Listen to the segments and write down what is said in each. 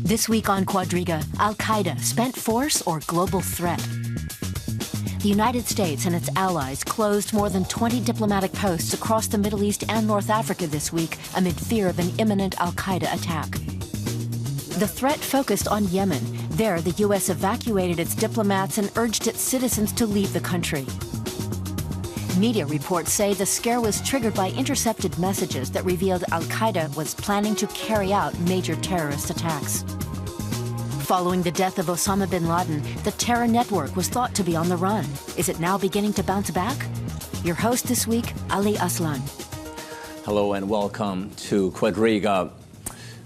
This week on Quadriga, Al-Qaeda, spent force or global threat? The United States and its allies closed more than 20 diplomatic posts across the Middle East and North Africa this week amid fear of an imminent Al-Qaeda attack. The threat focused on Yemen. There, the U.S. evacuated its diplomats and urged its citizens to leave the country. Media reports say the scare was triggered by intercepted messages that revealed Al-Qaeda was planning to carry out major terrorist attacks. Following the death of Osama bin Laden, the terror network was thought to be on the run. Is it now beginning to bounce back? Your host this week, Ali Aslan. Hello and welcome to Quadriga.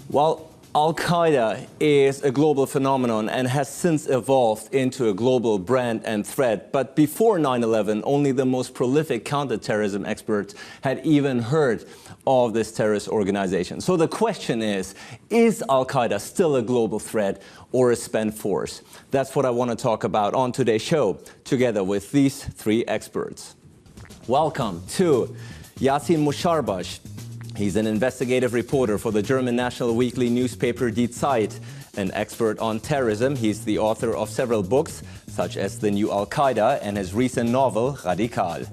Well, Al-Qaeda is a global phenomenon and has since evolved into a global brand and threat. But before 9/11, only the most prolific counterterrorism experts had even heard of this terrorist organization. So the question is Al-Qaeda still a global threat or a spent force? That's what I want to talk about on today's show, together with these three experts. Welcome to Yassin Musharbash. He's an investigative reporter for the German national weekly newspaper Die Zeit, an expert on terrorism. He's the author of several books, such as The New Al-Qaeda and his recent novel, Radical.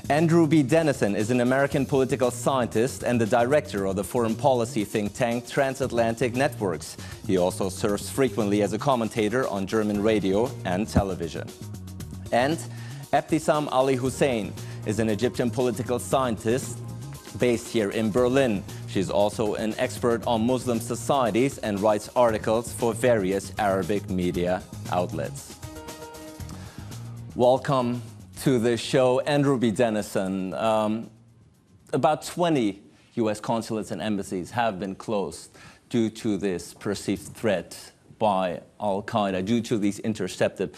Andrew B. Dennison is an American political scientist and the director of the foreign policy think tank Transatlantic Networks. He also serves frequently as a commentator on German radio and television. And Ebtisam Ali Hussein is an Egyptian political scientist based here in Berlin. She's also an expert on Muslim societies and writes articles for various Arabic media outlets. Welcome to the show, Andrew B. Dennison. About 20 U.S. consulates and embassies have been closed due to this perceived threat by Al-Qaeda, due to these intercepted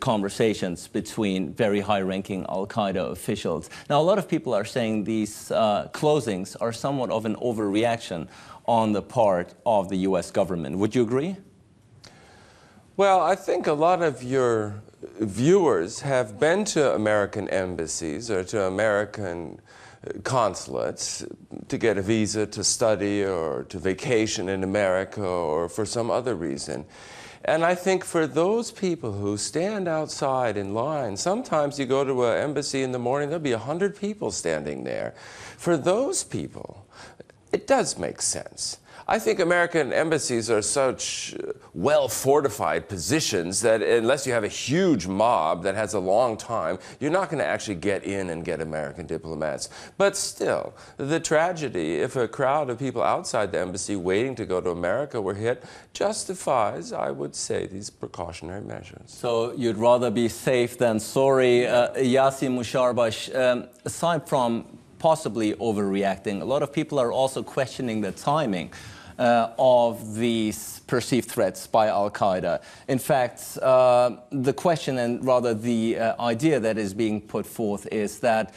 conversations between very high-ranking Al-Qaeda officials. Now, a lot of people are saying these closings are somewhat of an overreaction on the part of the U.S. government. Would you agree? Well, I think a lot of your viewers have been to American embassies or to American consulates to get a visa to study or to vacation in America or for some other reason. And I think for those people who stand outside in line, sometimes you go to an embassy in the morning, there'll be 100 people standing there. For those people, it does make sense. I think American embassies are such well-fortified positions that unless you have a huge mob that has a long time, you're not going to actually get in and get American diplomats. But still, the tragedy, if a crowd of people outside the embassy waiting to go to America were hit, justifies, I would say, these precautionary measures. So you'd rather be safe than sorry. Yassin Musharbash, aside from possibly overreacting, a lot of people are also questioning the timing of these perceived threats by Al-Qaeda. In fact, the question and rather the idea that is being put forth is that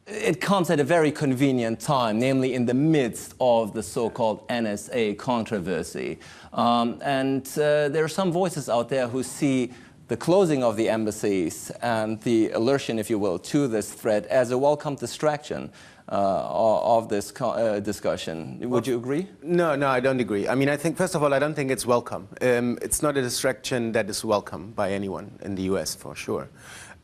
it comes at a very convenient time, namely in the midst of the so-called NSA controversy. There are some voices out there who see the closing of the embassies and the alertion, if you will, to this threat as a welcome distraction of this discussion. Would you agree? No, I don't agree. I mean, I think, first of all, I don't think it's welcome. It's not a distraction that is welcome by anyone in the US, for sure.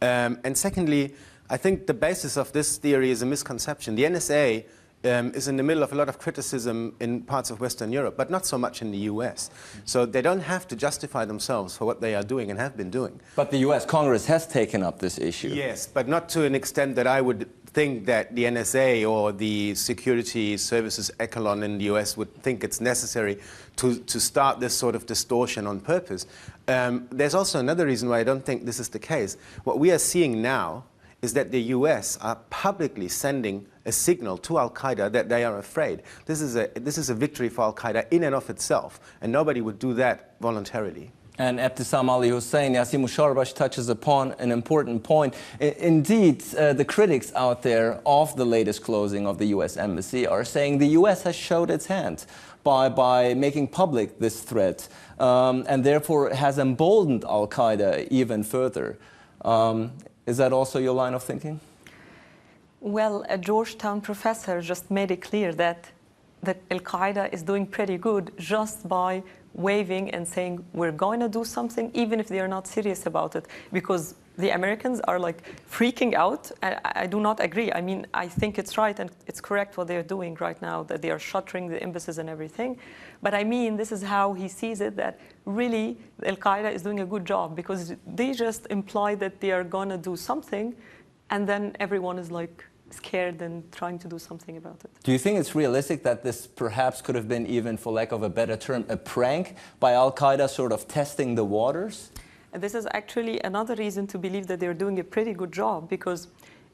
And secondly, I think the basis of this theory is a misconception. The NSA is in the middle of a lot of criticism in parts of Western Europe, but not so much in the US. So they don't have to justify themselves for what they are doing and have been doing. But the US Congress has taken up this issue. Yes, but not to an extent that I would think that the NSA or the security services echelon in the US would think it's necessary to start this sort of distortion on purpose. There's also another reason why I don't think this is the case. What we are seeing now is that the US are publicly sending a signal to Al-Qaeda that they are afraid. This is a victory for Al-Qaeda in and of itself, and nobody would do that voluntarily. And Ebtisam Ali Hussein, Yassin Musharbash touches upon an important point. Indeed, the critics out there of the latest closing of the US embassy are saying the US has showed its hand by making public this threat, and therefore has emboldened Al-Qaeda even further. Is that also your line of thinking? Well, a Georgetown professor just made it clear that that Al-Qaeda is doing pretty good just by waving and saying, we're going to do something, even if they are not serious about it. Because the Americans are like freaking out. I do not agree. I mean, I think it's right and it's correct what they're doing right now, that they are shuttering the embassies and everything. But I mean, this is how he sees it, that really Al-Qaeda is doing a good job, because they just imply that they are going to do something, and then everyone is like scared and trying to do something about it. Do you think it's realistic that this perhaps could have been, even for lack of a better term, a prank by Al-Qaeda, sort of testing the waters? And this is actually another reason to believe that they're doing a pretty good job, because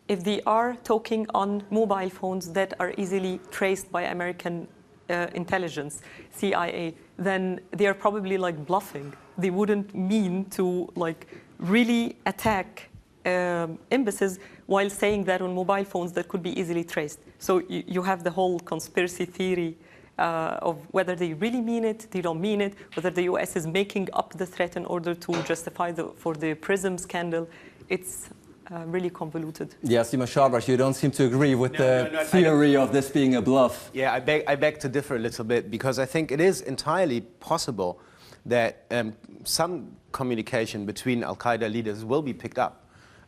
if they are talking on mobile phones that are easily traced by American intelligence, CIA, then they are probably like bluffing. They wouldn't mean to like really attack embassies while saying that on mobile phones that could be easily traced. So you have the whole conspiracy theory of whether they really mean it, they don't mean it, whether the US is making up the threat in order to justify for the PRISM scandal. It's really convoluted. Yes, Sima Shabash, you don't seem to agree with the theory of this being a bluff. Yeah, I beg to differ a little bit, because I think it is entirely possible that some communication between Al-Qaeda leaders will be picked up.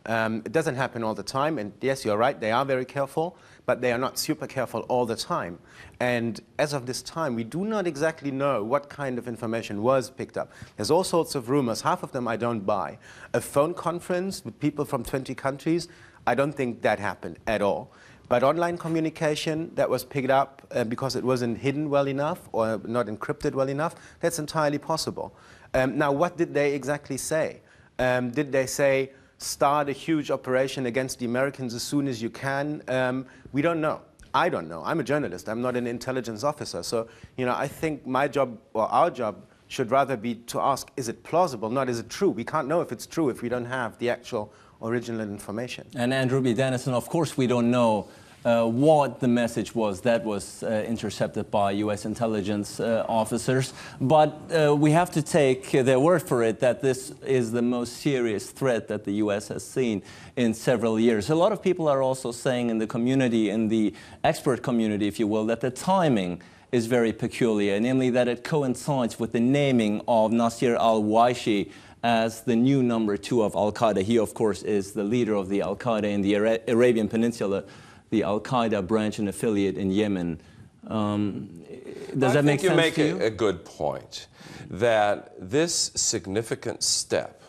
It doesn't happen all the time, and yes, you're right, they are very careful, but they are not super careful all the time. And as of this time, we do not exactly know what kind of information was picked up. There's all sorts of rumors, half of them I don't buy. A phone conference with people from 20 countries, I don't think that happened at all. But online communication that was picked up because it wasn't hidden well enough or not encrypted well enough, that's entirely possible. Now, what did they exactly say? Did they say, start a huge operation against the Americans as soon as you can? We don't know. I don't know. I'm a journalist. I'm not an intelligence officer. So, you know, I think my job, or our job, should rather be to ask, is it plausible, not is it true? We can't know if it's true if we don't have the actual original information. And Andrew B. Dennison, of course we don't know what the message was that was intercepted by U.S. intelligence officers, but we have to take their word for it that this is the most serious threat that the U.S. has seen in several years. A lot of people are also saying in the community, in the expert community, if you will, that the timing is very peculiar, namely that it coincides with the naming of Nasir al-Waishi as the new #2 of Al-Qaeda. He, of course, is the leader of the Al-Qaeda in the Arabian Peninsula, the Al-Qaeda branch and affiliate in Yemen. Does that make sense to you? I think you make a good point, that this significant step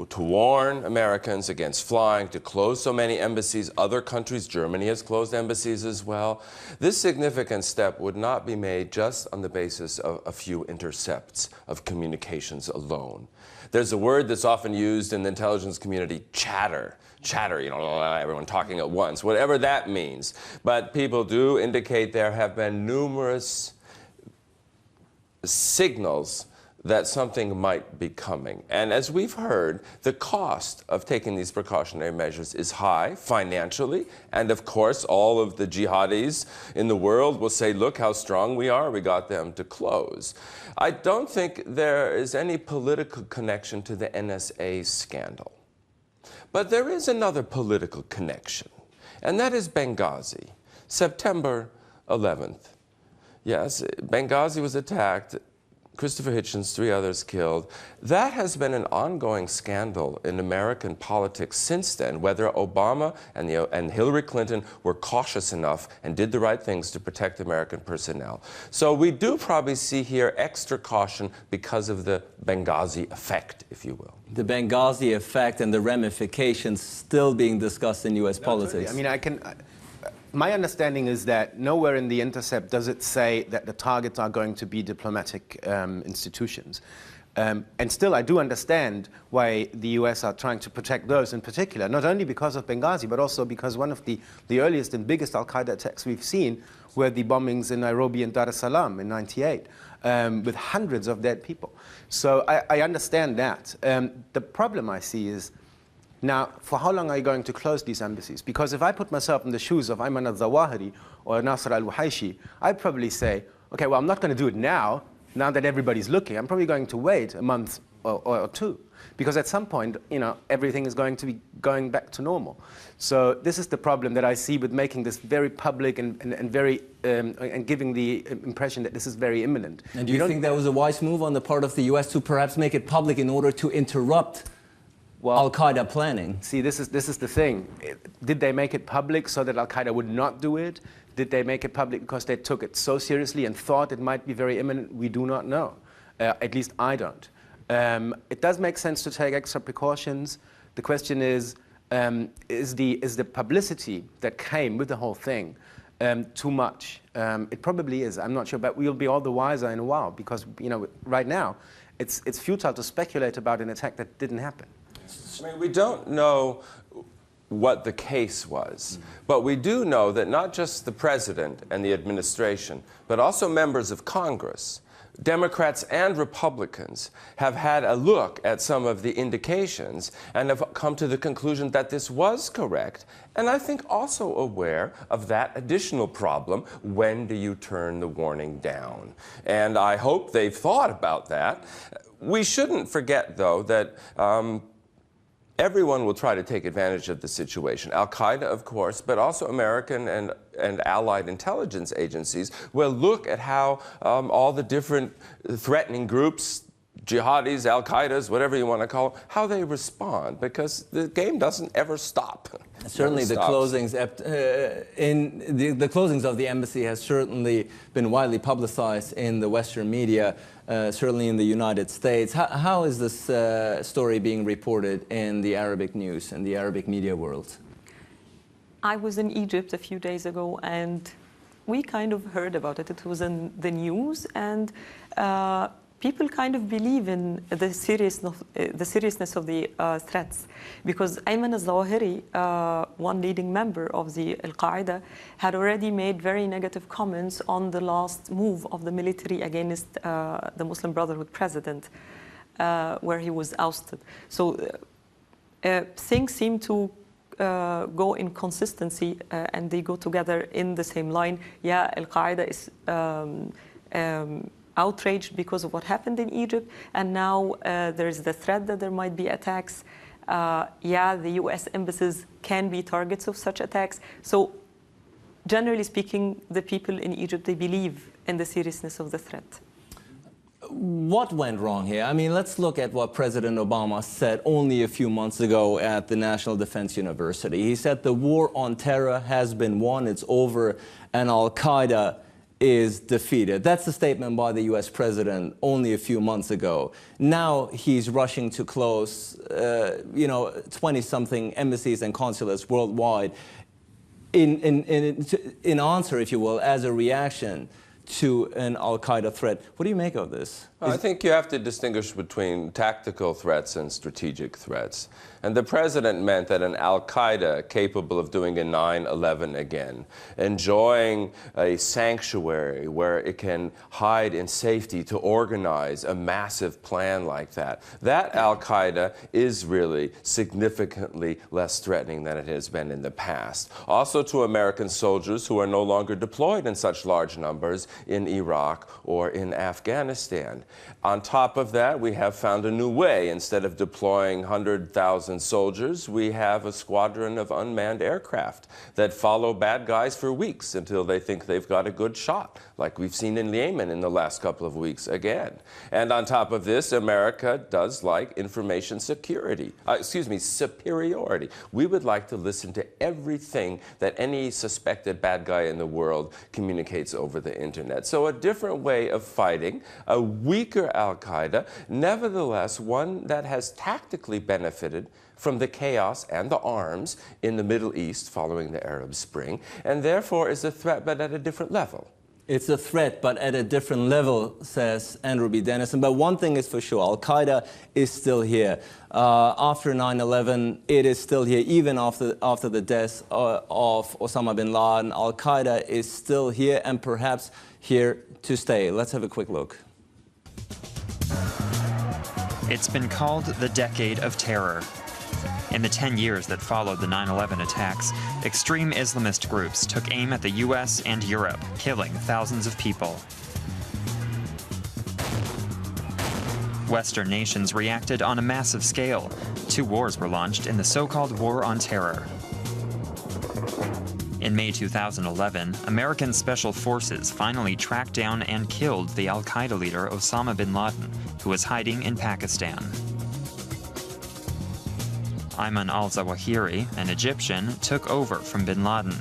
to warn Americans against flying, to close so many embassies, other countries, Germany has closed embassies as well, this significant step would not be made just on the basis of a few intercepts of communications alone. There's a word that's often used in the intelligence community, chatter, you know, everyone talking at once, whatever that means. But people do indicate there have been numerous signals that something might be coming. And as we've heard, the cost of taking these precautionary measures is high financially. And of course, all of the jihadis in the world will say, look how strong we are, we got them to close. I don't think there is any political connection to the NSA scandal. But there is another political connection, and that is Benghazi, September 11th. Yes, Benghazi was attacked, Christopher Hitchens, 3 others killed. That has been an ongoing scandal in American politics since then, whether Obama and Hillary Clinton were cautious enough and did the right things to protect American personnel. So we do probably see here extra caution because of the Benghazi effect, if you will. The Benghazi effect and the ramifications still being discussed in U.S. politics. Totally. I mean, my understanding is that nowhere in the intercept does it say that the targets are going to be diplomatic institutions. And still, I do understand why the US are trying to protect those in particular, not only because of Benghazi, but also because one of the earliest and biggest Al-Qaeda attacks we've seen were the bombings in Nairobi and Dar es Salaam in '98, with hundreds of dead people. So I understand that. The problem I see is, now, for how long are you going to close these embassies? Because if I put myself in the shoes of Ayman al-Zawahiri or Nasir al-Waishi, I'd probably say, okay, well, I'm not going to do it now. now that everybody's looking, I'm probably going to wait a month or two, because at some point, everything is going to be going back to normal. So this is the problem that I see with making this very public and very and giving the impression that this is very imminent. And do you think that was a wise move on the part of the U.S. to perhaps make it public in order to interrupt Al-Qaeda planning? See, this is the thing. Did they make it public so that Al-Qaeda would not do it? Did they make it public because they took it so seriously and thought it might be very imminent? We do not know. At least I don't. It does make sense to take extra precautions. The question is the publicity that came with the whole thing too much? It probably is. I'm not sure, but we'll be all the wiser in a while, because right now it's futile to speculate about an attack that didn't happen. I mean, we don't know what the case was, but we do know that not just the president and the administration, but also members of Congress, Democrats and Republicans, have had a look at some of the indications and have come to the conclusion that this was correct, and I think also aware of that additional problem: when do you turn the warning down? And I hope they've thought about that. We shouldn't forget, though, that everyone will try to take advantage of the situation. Al-Qaeda, of course, but also American and allied intelligence agencies will look at how all the different threatening groups, jihadis, Al-Qaedas, whatever you want to call them, how they respond, because the game doesn't ever stop. Certainly the closings, the closings of the embassy has certainly been widely publicized in the Western media, certainly in the United States. How is this story being reported in the Arabic news and the Arabic media world? I was in Egypt a few days ago, and we kind of heard about it. It was in the news, and people kind of believe in the seriousness of the threats, because Ayman al-Zawahiri, one leading member of the Al-Qaeda, had already made very negative comments on the last move of the military against the Muslim Brotherhood president, where he was ousted. So things seem to go in consistency, and they go together in the same line. Yeah, Al-Qaeda is outraged because of what happened in Egypt, and now there's the threat that there might be attacks. Yeah, the US embassies can be targets of such attacks. So generally speaking, the people in Egypt, they believe in the seriousness of the threat. What went wrong here? I mean, let's look at what President Obama said only a few months ago at the National Defense University. He said the war on terror has been won, it's over, and Al-Qaeda is defeated. That's a statement by the US president only a few months ago. Now he's rushing to close, 20-something embassies and consulates worldwide in answer, if you will, as a reaction to an Al-Qaeda threat. What do you make of this? Well, I think you have to distinguish between tactical threats and strategic threats. And the president meant that an Al-Qaeda capable of doing a 9/11 again, enjoying a sanctuary where it can hide in safety to organize a massive plan like that, that Al-Qaeda is really significantly less threatening than it has been in the past. Also to American soldiers who are no longer deployed in such large numbers in Iraq or in Afghanistan. On top of that, we have found a new way. Instead of deploying 100,000 soldiers, we have a squadron of unmanned aircraft that follow bad guys for weeks until they think they've got a good shot, like we've seen in Yemen in the last couple of weeks again. And on top of this, America does like information superiority. We would like to listen to everything that any suspected bad guy in the world communicates over the internet. So a different way of fighting, a weaker Al-Qaeda, nevertheless one that has tactically benefited from the chaos and the arms in the Middle East following the Arab Spring, and therefore is a threat, but at a different level. It's a threat, but at a different level, says Andrew B. Dennison. But one thing is for sure, Al-Qaeda is still here. After 9/11, it is still here. Even after the death of Osama bin Laden, Al-Qaeda is still here, and perhaps here to stay. Let's have a quick look. It's been called the Decade of Terror. In the 10 years that followed the 9/11 attacks, extreme Islamist groups took aim at the US and Europe, killing thousands of people. Western nations reacted on a massive scale. 2 wars were launched in the so-called War on Terror. In May 2011, American special forces finally tracked down and killed the Al-Qaeda leader Osama bin Laden, who was hiding in Pakistan. Ayman al-Zawahiri, an Egyptian, took over from bin Laden,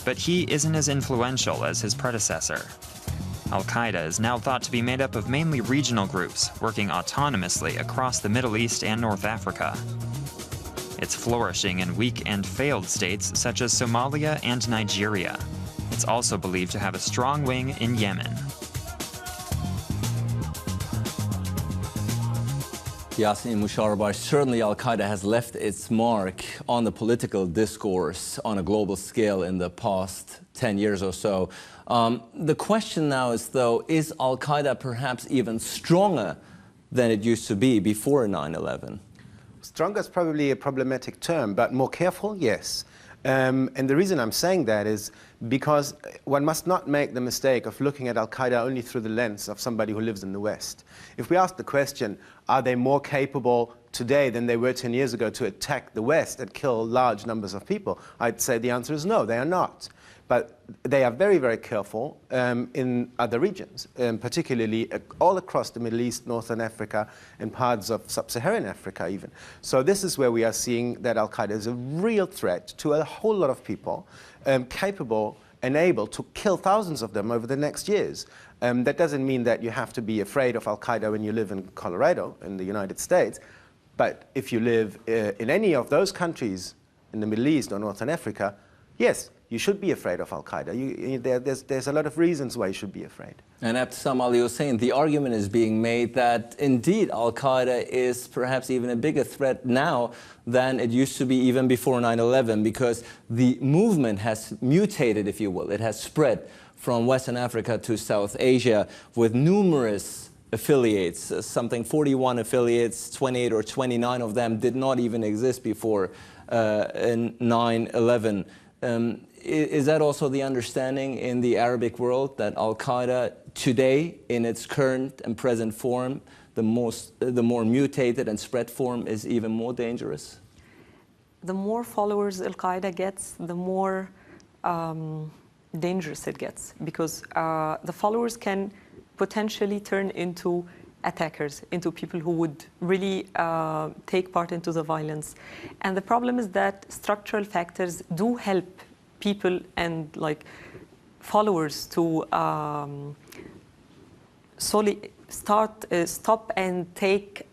but he isn't as influential as his predecessor. Al-Qaeda is now thought to be made up of mainly regional groups, working autonomously across the Middle East and North Africa. It's flourishing in weak and failed states such as Somalia and Nigeria. It's also believed to have a strong wing in Yemen. Yasin Musharraf, certainly Al-Qaeda has left its mark on the political discourse on a global scale in the past 10 years or so. The question now is, though, is Al-Qaeda perhaps even stronger than it used to be before 9/11? Stronger is probably a problematic term, but more careful, yes. And the reason I'm saying that is because one must not make the mistake of looking at Al-Qaeda only through the lens of somebody who lives in the West. If we ask the question, are they more capable today than they were 10 years ago to attack the West and kill large numbers of people, I'd say the answer is no, they are not. But they are very, very careful in other regions, particularly all across the Middle East, Northern Africa, and parts of sub-Saharan Africa even. So this is where we are seeing that Al-Qaeda is a real threat to a whole lot of people, capable and able to kill thousands of them over the next years. That doesn't mean that you have to be afraid of Al-Qaeda when you live in Colorado, in the United States. But if you live in any of those countries in the Middle East or Northern Africa, yes, you should be afraid of Al-Qaeda. There's a lot of reasons why you should be afraid. And Abdeslam Ali Hussein, the argument is being made that indeed Al-Qaeda is perhaps even a bigger threat now than it used to be even before 9/11, because the movement has mutated, if you will. It has spread from Western Africa to South Asia with numerous affiliates, something 41 affiliates, 28 or 29 of them did not even exist before 9/11. Is that also the understanding in the Arabic world, that Al-Qaeda today, in its current and present form, the more mutated and spread form, is even more dangerous? The more followers Al-Qaeda gets, the more dangerous it gets, because the followers can potentially turn into attackers, into people who would really take part into the violence. And the problem is that structural factors do help people and followers to stop and take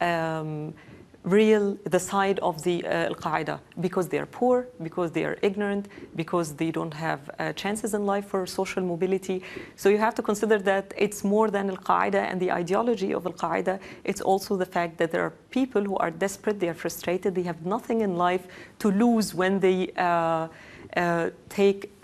the side of the Al-Qaeda, because they are poor, because they are ignorant, because they don't have chances in life for social mobility. So you have to consider that it's more than Al-Qaeda and the ideology of Al-Qaeda. It's also the fact that there are people who are desperate, they are frustrated, they have nothing in life to lose when they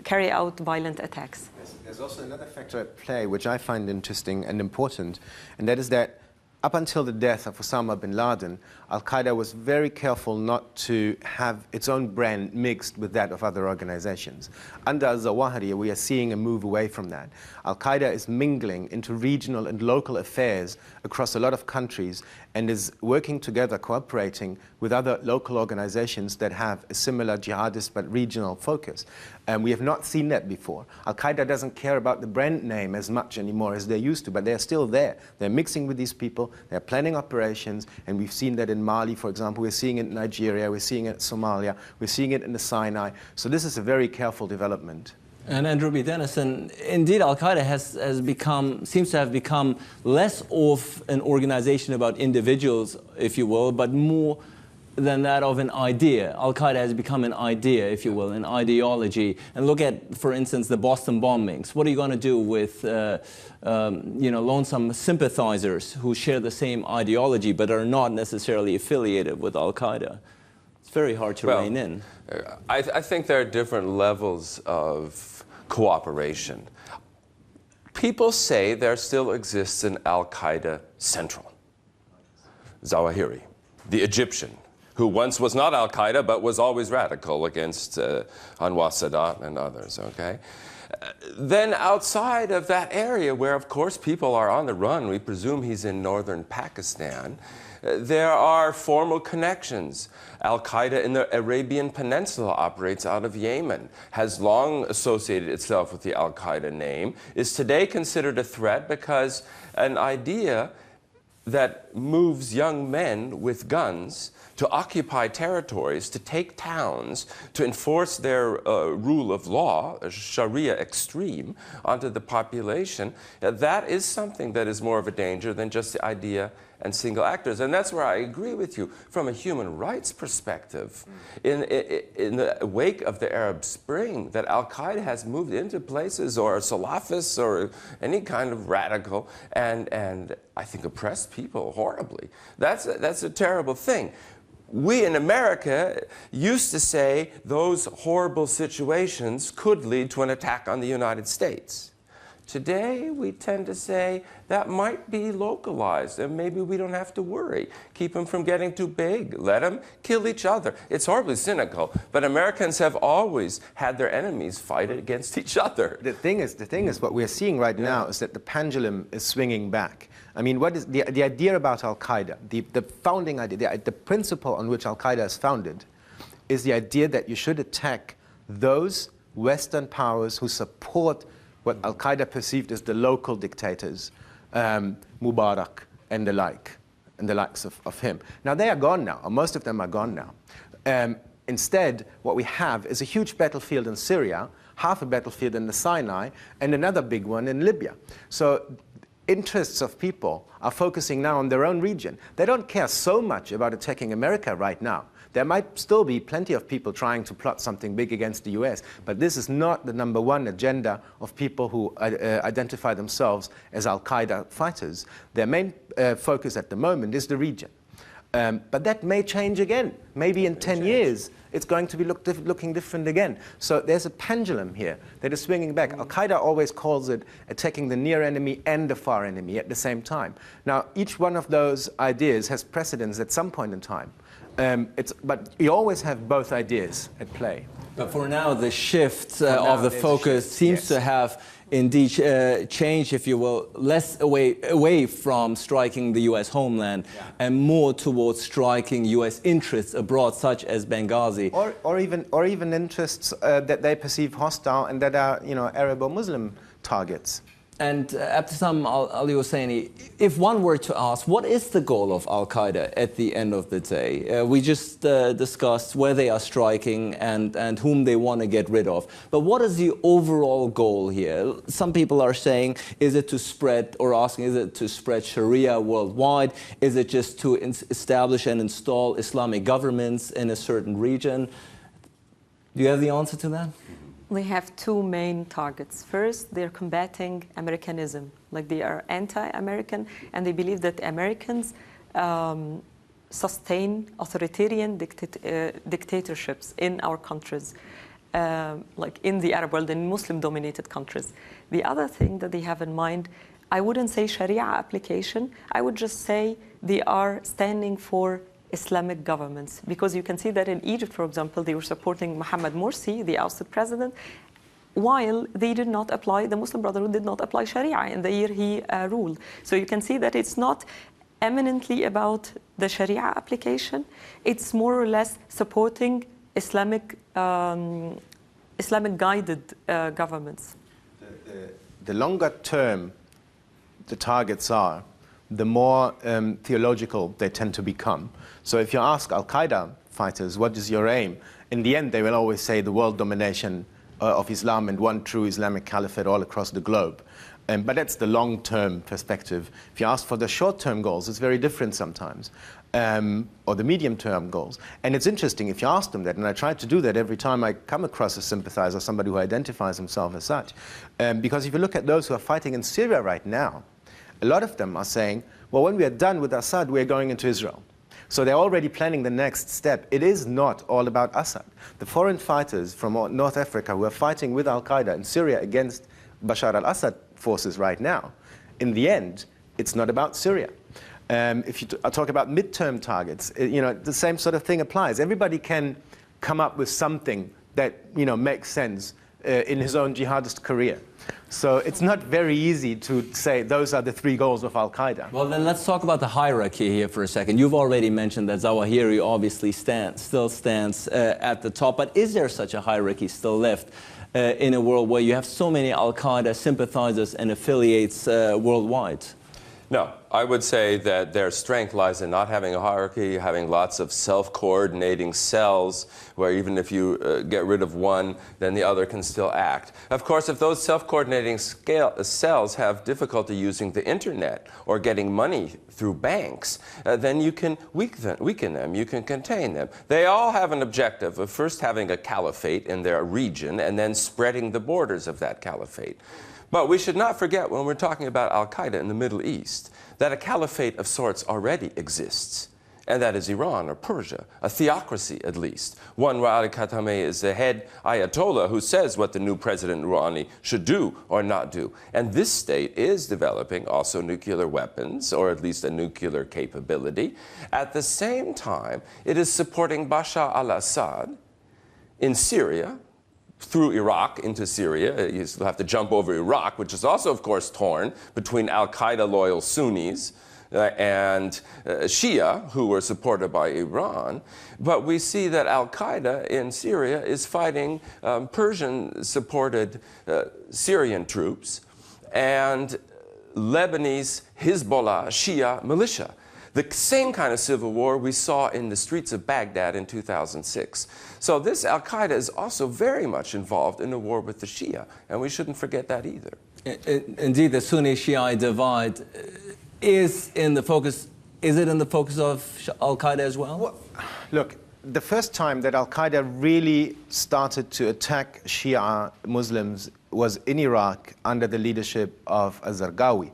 carry out violent attacks. There's also another factor at play which I find interesting and important, and that is that up until the death of Osama bin Laden, Al-Qaeda was very careful not to have its own brand mixed with that of other organizations. Under al-Zawahiri, we are seeing a move away from that. Al-Qaeda is mingling into regional and local affairs across a lot of countries and is working together, cooperating with other local organizations that have a similar jihadist but regional focus. And we have not seen that before. Al-Qaeda doesn't care about the brand name as much anymore as they used to, but they're still there. They're mixing with these people, they're planning operations, and we've seen that in Mali, for example, we're seeing it in Nigeria, we're seeing it in Somalia, we're seeing it in the Sinai. So this is a very careful development. And Andrew B. Dennison, indeed Al-Qaeda seems to have become less of an organization about individuals, if you will, but more than that of an idea. Al-Qaeda has become an idea, if you will, an ideology. And look at, for instance, the Boston bombings. What are you going to do with lonesome sympathizers who share the same ideology but are not necessarily affiliated with Al-Qaeda? It's very hard to rein in. I think there are different levels of cooperation. People say there still exists an Al-Qaeda Central. Zawahiri, the Egyptian, who once was not Al-Qaeda but was always radical against Anwar Sadat and others, okay? Then outside of that area where, of course, people are on the run, we presume he's in northern Pakistan, there are formal connections. Al-Qaeda in the Arabian Peninsula operates out of Yemen, has long associated itself with the Al-Qaeda name, is today considered a threat because an idea that moves young men with guns to occupy territories, to take towns, to enforce their rule of law, Sharia extreme, onto the population, that is something that is more of a danger than just the idea and single actors. And that's where I agree with you from a human rights perspective. In the wake of the Arab Spring, that Al-Qaeda has moved into places, or Salafists, or any kind of radical, and I think oppressed people horribly. That's a terrible thing. We in America used to say those horrible situations could lead to an attack on the United States. Today, we tend to say that might be localized, and maybe we don't have to worry. Keep them from getting too big. Let them kill each other. It's horribly cynical, but Americans have always had their enemies fight against each other. The thing is, what we're seeing right now is that the pendulum is swinging back. I mean, what is the idea about Al-Qaeda, the founding idea, the principle on which Al-Qaeda is founded, is the idea that you should attack those Western powers who support what Al-Qaeda perceived as the local dictators, Mubarak and the likes of him. Now, they are gone now, or most of them are gone now. Instead, what we have is a huge battlefield in Syria, half a battlefield in the Sinai, and another big one in Libya. So interests of people are focusing now on their own region. They don't care so much about attacking America right now. There might still be plenty of people trying to plot something big against the US, but this is not the #1 agenda of people who identify themselves as Al-Qaeda fighters. Their main focus at the moment is the region. But that may change again. Maybe in 10 years, it's going to be looking different again. So there's a pendulum here that is swinging back. Al-Qaeda always calls it attacking the near enemy and the far enemy at the same time. Now, each one of those ideas has precedence at some point in time. But you always have both ideas at play. But for now, the shift of the focus seems to have indeed changed, if you will, less away from striking the U.S. homeland and more towards striking U.S. interests abroad, such as Benghazi. Or even interests that they perceive hostile and that are, Arab or Muslim targets. And Abdeslam Al-Husseini, if one were to ask, what is the goal of Al-Qaeda at the end of the day? We just discussed where they are striking and whom they want to get rid of. But what is the overall goal here? Some people are saying, is it to spread, or asking, is it to spread Sharia worldwide? Is it just to establish and install Islamic governments in a certain region? Do you have the answer to that? They have two main targets. First, they're combating Americanism, like they are anti-American, and they believe that Americans sustain authoritarian dictatorships in our countries, like in the Arab world, in Muslim-dominated countries. The other thing that they have in mind, I wouldn't say Sharia application, I would just say they are standing for Islamic governments, because you can see that in Egypt, for example, they were supporting Mohammed Morsi, the ousted president, while they did not apply, the Muslim Brotherhood did not apply Sharia in the year he ruled. So you can see that it's not eminently about the Sharia application, it's more or less supporting Islamic guided governments. The longer term the targets are, the more theological they tend to become. So if you ask Al-Qaeda fighters, what is your aim? In the end, they will always say the world domination of Islam and one true Islamic caliphate all across the globe. But that's the long-term perspective. If you ask for the short-term goals, it's very different sometimes, or the medium-term goals. And it's interesting, if you ask them that, and I try to do that every time I come across a sympathizer, somebody who identifies himself as such, because if you look at those who are fighting in Syria right now, a lot of them are saying, well, when we are done with Assad, we're going into Israel. So they're already planning the next step. It is not all about Assad. The foreign fighters from North Africa who are fighting with Al-Qaeda in Syria against Bashar al-Assad forces right now, in the end, it's not about Syria. If you talk about midterm targets, the same sort of thing applies. Everybody can come up with something that makes sense in his own jihadist career. So it's not very easy to say those are the 3 goals of Al-Qaeda. Well, then let's talk about the hierarchy here for a second. You've already mentioned that Zawahiri obviously still stands at the top, but is there such a hierarchy still left in a world where you have so many Al-Qaeda sympathizers and affiliates worldwide? No, I would say that their strength lies in not having a hierarchy, having lots of self-coordinating cells, where even if you get rid of one, then the other can still act. Of course, if those self-coordinating cells have difficulty using the internet or getting money through banks, then you can weaken them, you can contain them. They all have an objective of first having a caliphate in their region and then spreading the borders of that caliphate. But we should not forget, when we're talking about Al-Qaeda in the Middle East, that a caliphate of sorts already exists, and that is Iran or Persia, a theocracy at least, one where Ali Khatami is the head Ayatollah who says what the new President Rouhani should do or not do. And this state is developing also nuclear weapons, or at least a nuclear capability. At the same time, it is supporting Bashar al-Assad in Syria, through Iraq into Syria. You still have to jump over Iraq, which is also, of course, torn between Al-Qaeda loyal Sunnis and Shia, who were supported by Iran. But we see that Al-Qaeda in Syria is fighting Persian-supported Syrian troops and Lebanese Hezbollah Shia militia. The same kind of civil war we saw in the streets of Baghdad in 2006. So this Al-Qaeda is also very much involved in a war with the Shia, and we shouldn't forget that either. Indeed, the Sunni-Shia divide is in the focus. Is it in the focus of Al-Qaeda as well? Look, the first time that Al-Qaeda really started to attack Shia Muslims was in Iraq under the leadership of al-Zarqawi,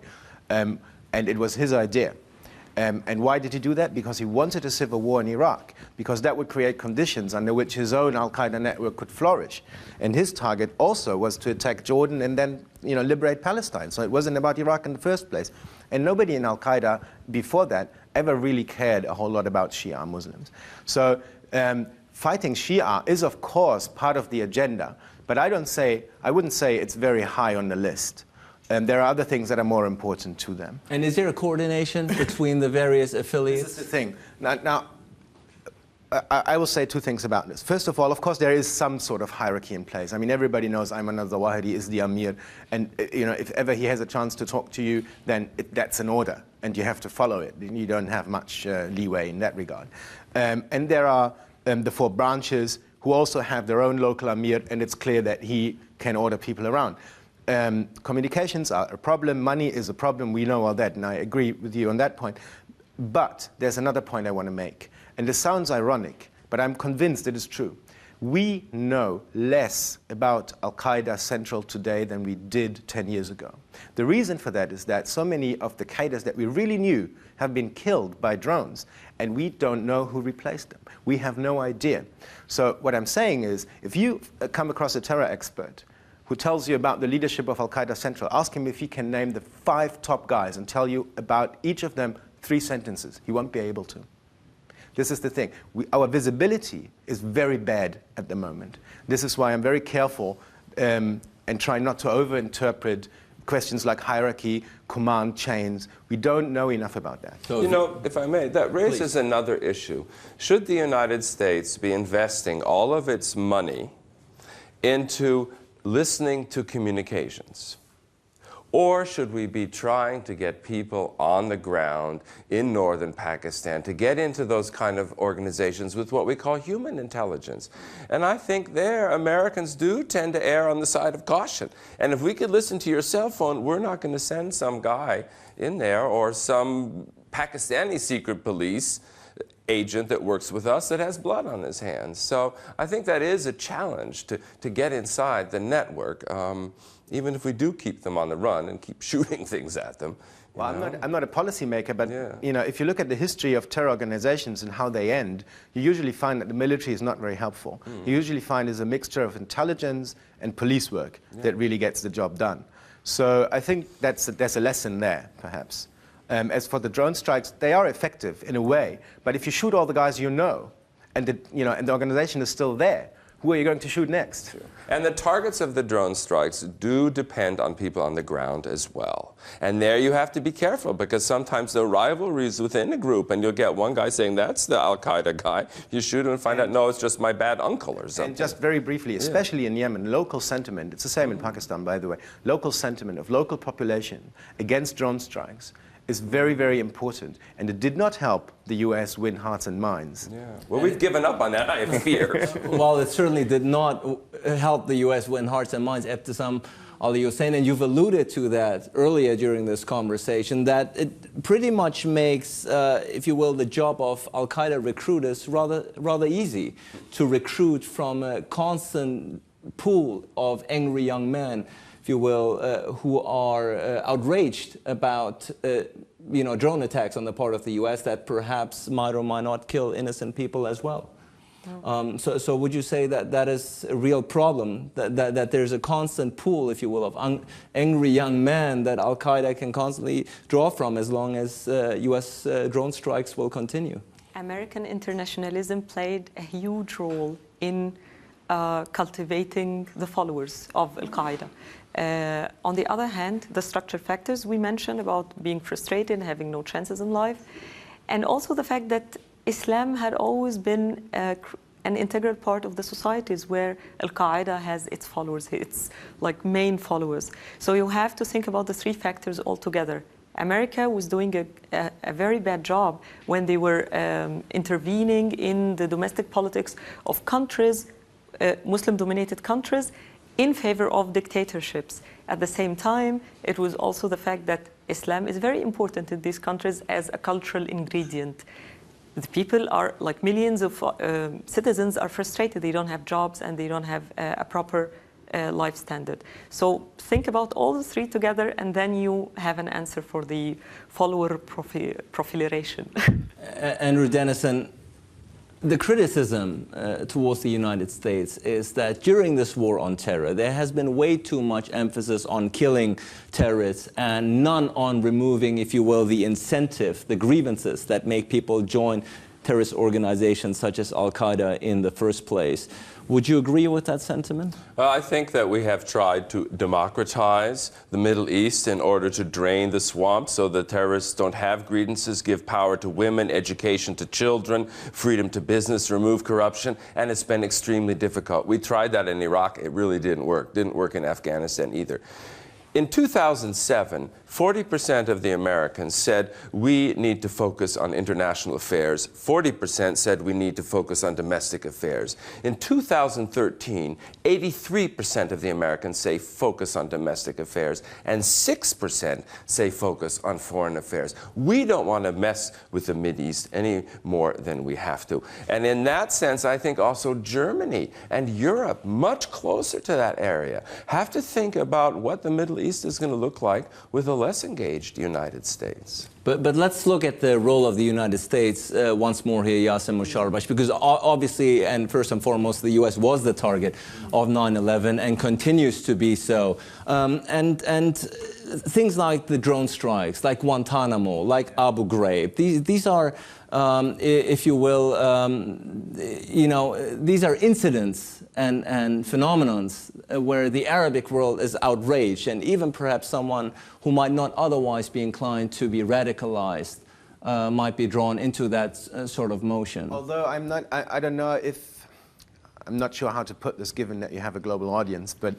and it was his idea. And why did he do that? Because he wanted a civil war in Iraq, because that would create conditions under which his own Al-Qaeda network could flourish. And his target also was to attack Jordan and then liberate Palestine. So it wasn't about Iraq in the first place. And nobody in Al-Qaeda before that ever really cared a whole lot about Shia Muslims. So fighting Shia is, of course, part of the agenda, but I wouldn't say it's very high on the list. And there are other things that are more important to them. And is there a coordination between the various affiliates? This is the thing. Now, I will say 2 things about this. First of all, of course, there is some sort of hierarchy in place. I mean, everybody knows Ayman al-Zawahiri is the Amir, and if ever he has a chance to talk to you, then that's an order, and you have to follow it. You don't have much leeway in that regard. And there are the 4 branches who also have their own local Amir, and it's clear that he can order people around. Communications are a problem, money is a problem, we know all that, and I agree with you on that point. But there's another point I want to make, and this sounds ironic, but I'm convinced it is true. We know less about Al-Qaeda Central today than we did 10 years ago. The reason for that is that so many of the Qaedas that we really knew have been killed by drones, and we don't know who replaced them. We have no idea. So what I'm saying is, if you come across a terror expert who tells you about the leadership of Al-Qaeda Central, ask him if he can name the 5 top guys and tell you about each of them 3 sentences. He won't be able to. This is the thing. Our visibility is very bad at the moment. This is why I'm very careful and try not to overinterpret questions like hierarchy, command chains. We don't know enough about that. So if I may, that raises another issue. Should the United States be investing all of its money into listening to communications? Or should we be trying to get people on the ground in northern Pakistan to get into those kind of organizations with what we call human intelligence? And I think there, Americans do tend to err on the side of caution. And if we could listen to your cell phone, we're not going to send some guy in there or some Pakistani secret police agent that works with us that has blood on his hands. So I think that is a challenge to get inside the network, even if we do keep them on the run and keep shooting things at them. Well, I'm not a policymaker, but if you look at the history of terror organizations and how they end, you usually find that the military is not very helpful. You usually find it's a mixture of intelligence and police work that really gets the job done. So I think there's a lesson there, perhaps. As for the drone strikes, they are effective in a way, but if you shoot all the guys you know, and the organization is still there, who are you going to shoot next? And the targets of the drone strikes do depend on people on the ground as well. And there you have to be careful, because sometimes there are rivalries within a group, and you'll get one guy saying, that's the Al-Qaeda guy. You shoot him and find out, no, it's just my bad uncle or something. And just very briefly, especially in Yemen, local sentiment, it's the same in Pakistan, by the way, local sentiment of local population against drone strikes is very, very important, and it did not help the US win hearts and minds. Yeah. Well, we've given up on that, I fear. Well, it certainly did not help the US win hearts and minds, Ebtisam Ali Hussein, and you've alluded to that earlier during this conversation, that it pretty much makes, if you will, the job of Al-Qaeda recruiters rather easy to recruit from a constant pool of angry young men, if you will, who are outraged about drone attacks on the part of the US that perhaps might or might not kill innocent people as well. So would you say that that is a real problem, that there's a constant pool, if you will, of angry young men that Al-Qaeda can constantly draw from as long as US drone strikes will continue? American internationalism played a huge role in cultivating the followers of Al-Qaeda. On the other hand, the structural factors we mentioned about being frustrated, having no chances in life, and also the fact that Islam had always been an integral part of the societies where Al-Qaeda has its followers, its main followers. So you have to think about the three factors altogether. America was doing a very bad job when they were intervening in the domestic politics of countries, Muslim-dominated countries, in favor of dictatorships. At the same time, it was also the fact that Islam is very important in these countries as a cultural ingredient. The people are, millions of citizens are frustrated. They don't have jobs and they don't have a proper life standard. So think about all the three together, and then you have an answer for the follower proliferation. Andrew Dennison, the criticism towards the United States is that during this war on terror, there has been way too much emphasis on killing terrorists and none on removing, if you will, the incentive, the grievances that make people join terrorist organizations such as Al-Qaeda in the first place. Would you agree with that sentiment? I think that we have tried to democratize the Middle East in order to drain the swamp so the terrorists don't have grievances, give power to women, education to children, freedom to business, remove corruption, and it's been extremely difficult. We tried that in Iraq. It really didn't work. Didn't work in Afghanistan either. In 2007, 40% of the Americans said we need to focus on international affairs. 40% said we need to focus on domestic affairs. In 2013, 83% of the Americans say focus on domestic affairs, and 6% say focus on foreign affairs. We don't want to mess with the Mideast any more than we have to. And in that sense, I think also Germany and Europe, much closer to that area, have to think about what the Middle East is going to look like with a less engaged United States. But let's look at the role of the United States once more here, Yassin Musharbash, because obviously, and first and foremost, the U.S. was the target of 9/11 and continues to be so. And things like the drone strikes, like Guantanamo, like Abu Ghraib, these are, if you will, these are incidents and phenomenons where the Arabic world is outraged, and even perhaps someone who might not otherwise be inclined to be radicalized might be drawn into that sort of motion. Although I don't know if, I'm not sure how to put this given that you have a global audience, but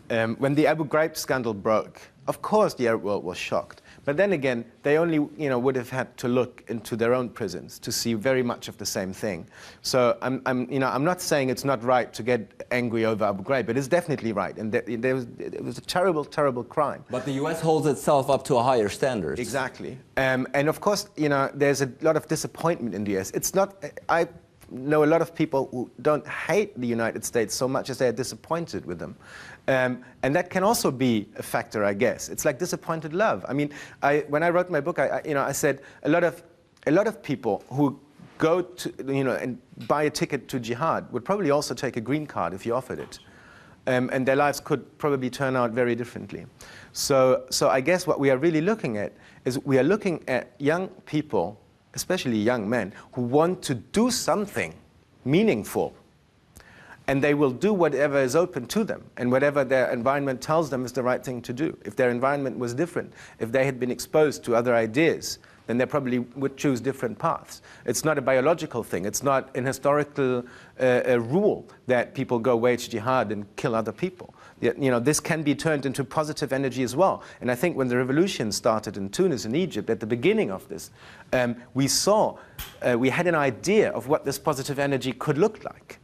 when the Abu Ghraib scandal broke, of course the Arab world was shocked. But then again, they only would have had to look into their own prisons to see very much of the same thing. So I'm not saying it's not right to get angry over Abu Ghraib, but it's definitely right. And it was a terrible, terrible crime. But the U.S. holds itself up to a higher standard. Exactly. And of course, there's a lot of disappointment in the U.S. It's not. I know a lot of people who don't hate the United States so much as they are disappointed with them. And that can also be a factor, I guess. It's like disappointed love. I mean, when I wrote my book, I said a lot of people who go to, and buy a ticket to jihad would probably also take a green card if you offered it. and their lives could probably turn out very differently. So I guess what we are really looking at is we are looking at young people, especially young men, who want to do something meaningful. And they will do whatever is open to them, and whatever their environment tells them is the right thing to do. If their environment was different, if they had been exposed to other ideas, then they probably would choose different paths. It's not a biological thing. It's not an historical rule that people go wage jihad and kill other people. You know, this can be turned into positive energy as well. And I think when the revolution started in Tunis and Egypt, at the beginning of this, we had an idea of what this positive energy could look like.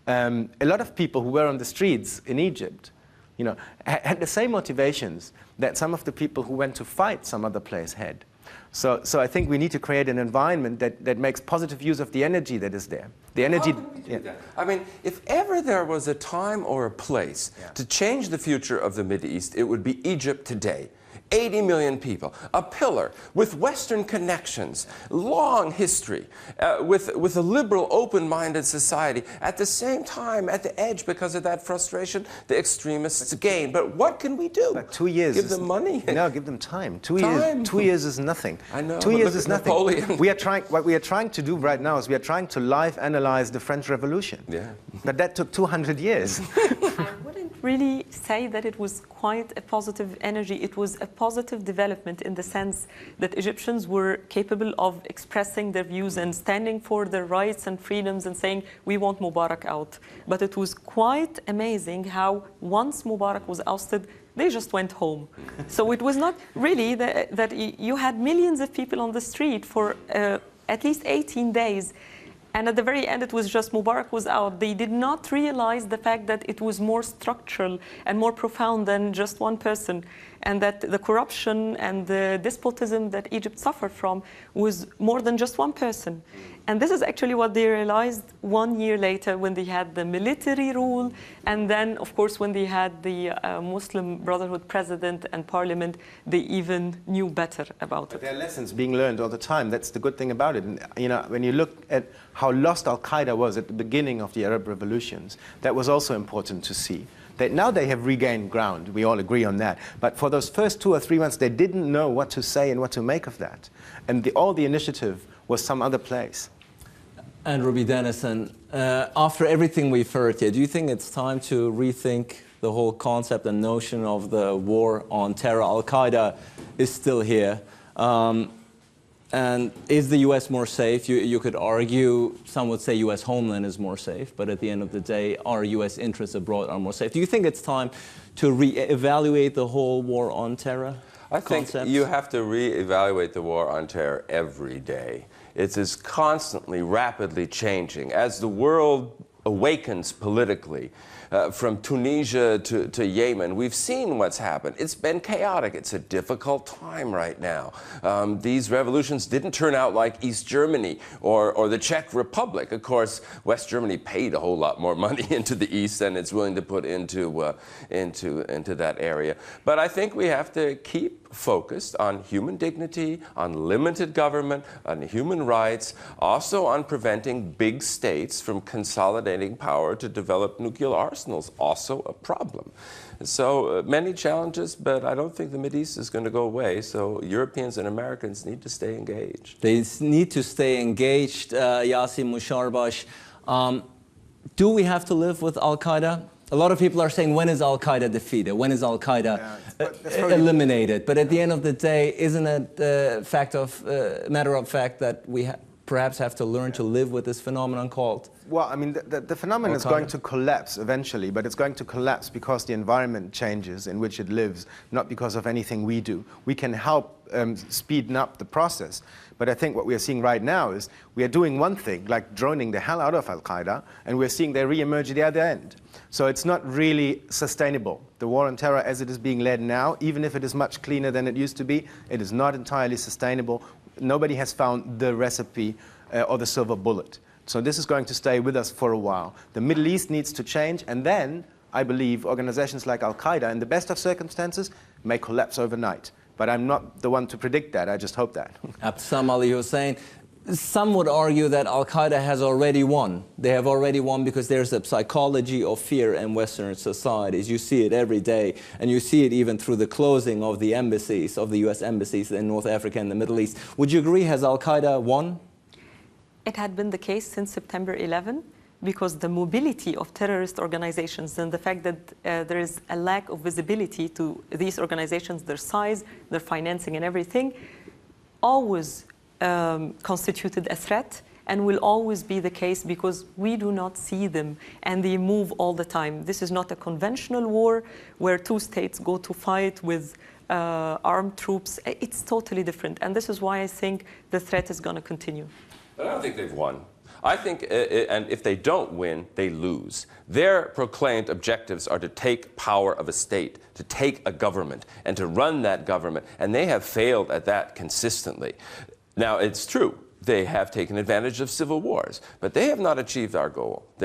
A lot of people who were on the streets in Egypt, you know, had the same motivations that some of the people who went to fight some other place had. So I think we need to create an environment that makes positive use of the energy that is there. The energy. How can we do that? I mean, if ever there was a time or a place to change the future of the Middle East, it would be Egypt today. 80 million people, a pillar with Western connections, long history, with a liberal, open-minded society. At the same time, at the edge, because of that frustration, the extremists gain. But what can we do? But 2 years. Give them money? No, give them time. 2 years. 2 years is nothing. I know. 2 years is nothing. Napoleon. What we are trying to do right now is we are trying to live analyze the French Revolution. Yeah. But that took 200 years. I wouldn't really say that it was quite a positive energy. It was a positive development in the sense that Egyptians were capable of expressing their views and standing for their rights and freedoms and saying, we want Mubarak out. But it was quite amazing how once Mubarak was ousted, they just went home. So it was not really that you had millions of people on the street for at least 18 days. And at the very end, it was just Mubarak was out. They did not realize the fact that it was more structural and more profound than just one person, and that the corruption and the despotism that Egypt suffered from was more than just one person. And this is actually what they realized 1 year later when they had the military rule, and then, of course, when they had the Muslim Brotherhood president and parliament, they even knew better about it. There are lessons being learned all the time. That's the good thing about it. And, you know, when you look at how lost Al-Qaeda was at the beginning of the Arab revolutions, that was also important to see. That now they have regained ground. We all agree on that. But for those first 2 or 3 months, they didn't know what to say and what to make of that. And all the initiative was some other place. Andrew B. Dennison, after everything we've heard here, do you think it's time to rethink the whole concept and notion of the war on terror? Al-Qaeda is still here. And is the U.S. more safe? You could argue, some would say U.S. homeland is more safe, but at the end of the day, our U.S. interests abroad are more safe. Do you think it's time to re-evaluate the whole war on terror concept? I think you have to re-evaluate the war on terror every day. It is constantly, rapidly changing. As the world awakens politically, from Tunisia to Yemen, we've seen what's happened. It's been chaotic. It's a difficult time right now. These revolutions didn't turn out like East Germany or the Czech Republic. Of course, West Germany paid a whole lot more money into the East than it's willing to put into that area. But I think we have to keep focused on human dignity, on limited government, on human rights, also on preventing big states from consolidating power to develop nuclear arsenals, also a problem. So many challenges, but I don't think the Mideast is going to go away. So Europeans and Americans need to stay engaged. They need to stay engaged. Yasin Musharbash, do we have to live with Al-Qaeda? A lot of people are saying, when is Al-Qaeda defeated? When is Al-Qaeda eliminated? But at the end of the day, isn't it a matter of fact that we perhaps have to learn to live with this phenomenon called? Well, I mean, the phenomenon is going to collapse eventually, but it's going to collapse because the environment changes in which it lives, not because of anything we do. We can help speeden up the process. But I think what we are seeing right now is we are doing one thing, like droning the hell out of Al-Qaeda, and we're seeing they re-emerge at the other end. So it's not really sustainable. The war on terror as it is being led now, even if it is much cleaner than it used to be, it is not entirely sustainable. Nobody has found the recipe or the silver bullet. So this is going to stay with us for a while. The Middle East needs to change, and then I believe organizations like Al-Qaeda, in the best of circumstances, may collapse overnight. But I'm not the one to predict that. I just hope that. Absam Ali Hussein, some would argue that Al-Qaeda has already won. They have already won because there's a psychology of fear in Western societies. You see it every day, and you see it even through the closing of the embassies, of the US embassies in North Africa and the Middle East. Would you agree, has Al-Qaeda won? It had been the case since September 11, because the mobility of terrorist organizations and the fact that there is a lack of visibility to these organizations, their size, their financing and everything, always constituted a threat and will always be the case because we do not see them and they move all the time. This is not a conventional war where two states go to fight with armed troops. It's totally different, and this is why I think the threat is going to continue. But I don't think they've won. I think, and if they don't win, they lose. Their proclaimed objectives are to take power of a state, to take a government, and to run that government, and they have failed at that consistently. Now, it's true, they have taken advantage of civil wars, but they have not achieved their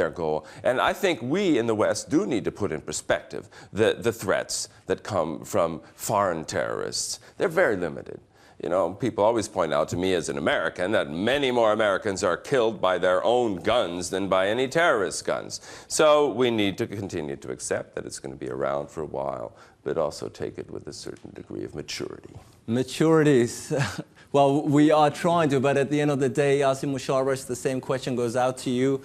goal. And I think we in the West do need to put in perspective the threats that come from foreign terrorists. They're very limited. You know, people always point out to me as an American that many more Americans are killed by their own guns than by any terrorist guns. So we need to continue to accept that it's going to be around for a while, but also take it with a certain degree of maturity. Maturities. Well, we are trying to, but at the end of the day, Yasin Musharraf, the same question goes out to you.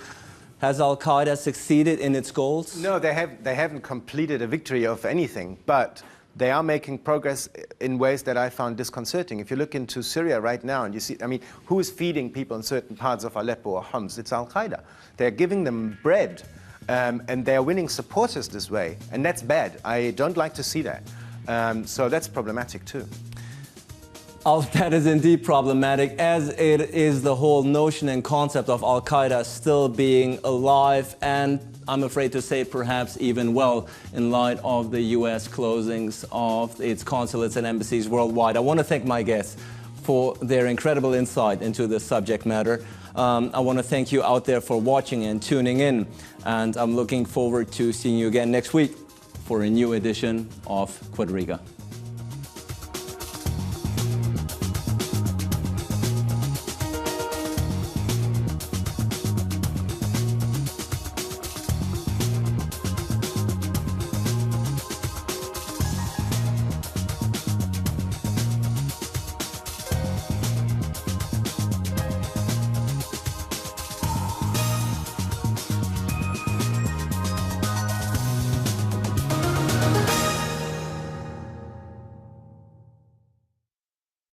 Has Al-Qaeda succeeded in its goals? No, they haven't completed a victory of anything, but they are making progress in ways that I found disconcerting. If you look into Syria right now and you see, I mean, who is feeding people in certain parts of Aleppo or Homs? It's Al-Qaeda. They're giving them bread, and they're winning supporters this way, and that's bad. I don't like to see that. So that's problematic too. That is indeed problematic, as it is the whole notion and concept of Al-Qaeda still being alive, and I'm afraid to say perhaps even well in light of the US closings of its consulates and embassies worldwide. I want to thank my guests for their incredible insight into the subject matter. I want to thank you out there for watching and tuning in, and I'm looking forward to seeing you again next week for a new edition of Quadriga.